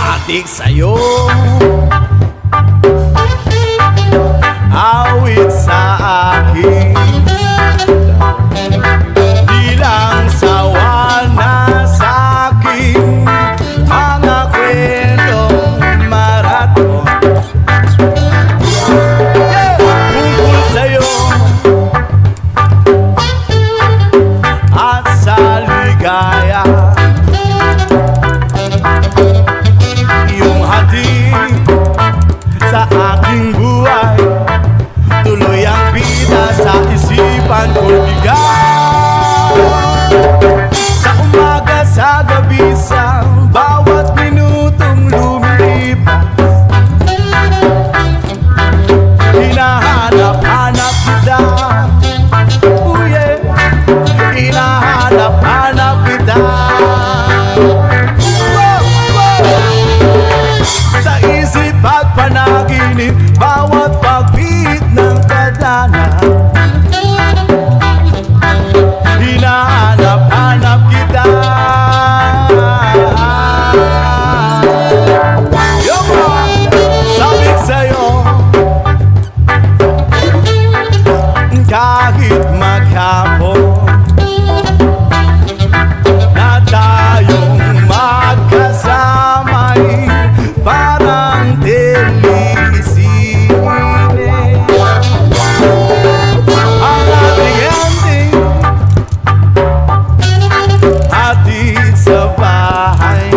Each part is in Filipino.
Adik sa'yo, awit sa akin, bilang sawa na sa'king mga kwentong maraton. Tungkol sa'yo at sa ligaya, yung hatid sa aking buhay, tuloy ang bida sa isipan ko'y bigaw. Sa umaga, sa gabi, sa bawat minutong lumilipas, hinahanap-hanap kita. Oh yeah, hinahanap-hanap kita. Sa isip at panaginip, bawat pagpihit ng kadana, hinahanap-hanap kita. Sabi sa'yo, kahit maghapon na tayong magkasama'y parang telisine. Ang ating ending, hatid sa bahay,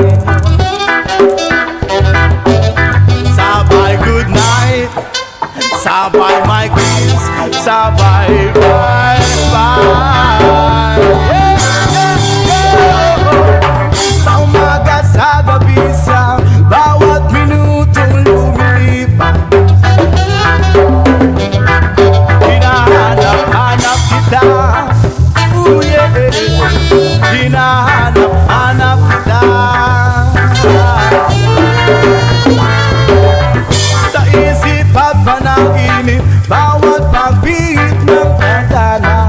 sabay good night, sabay my kiss, sabay bye-bye. Sa umaga, sa gabi, sa bawat minutong lumilipas, hinahanap-hanap kita. Oh yeah, hinahanap-hanap kita. Sa isip at panaginip, bawat pagpihit ng kadana,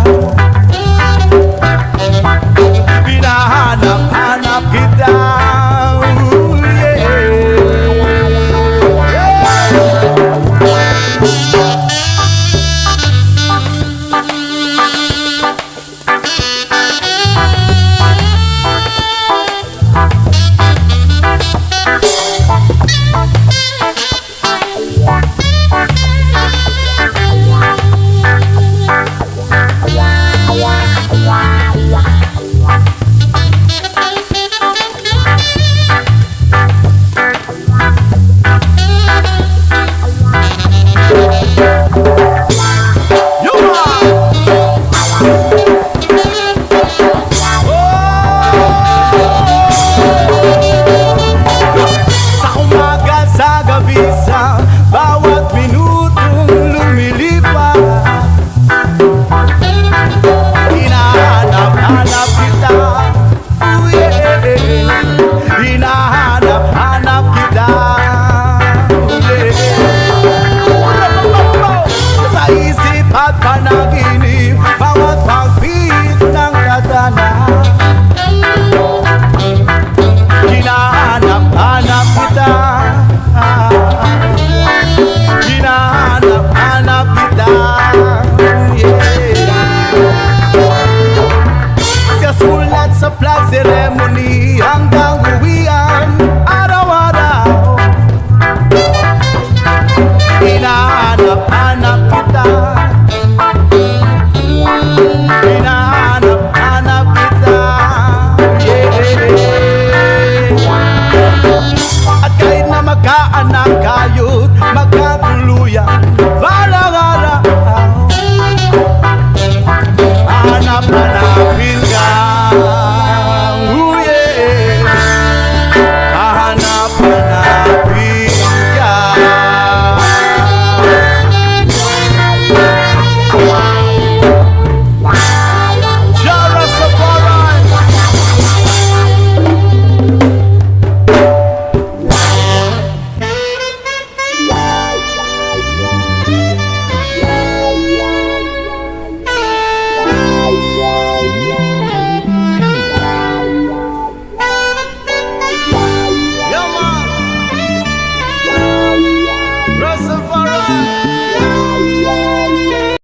hinahanap-hanap kita. Oh yeah. Sa umaga, sa gabi, sa bawat minutong lumilipas, hinahanap-hanap kita. Oh yeah, hinahanap-hanap kita. Oh yeah. Sa isip at panaginip, bawat pagpihit ng kadana, hinahanap-hanap kita. Hinahanap-hanap kita. Yeah. Sa sulat sa flag ceremony hanggang uwian, araw-araw, hinahanap-hanap kita. Hinahanap-hanap kita. Yeah. At kahit na magkaanak kayo't magkatuluyan, balang araw, hanap-hanapin ka. Oh yeah. forever.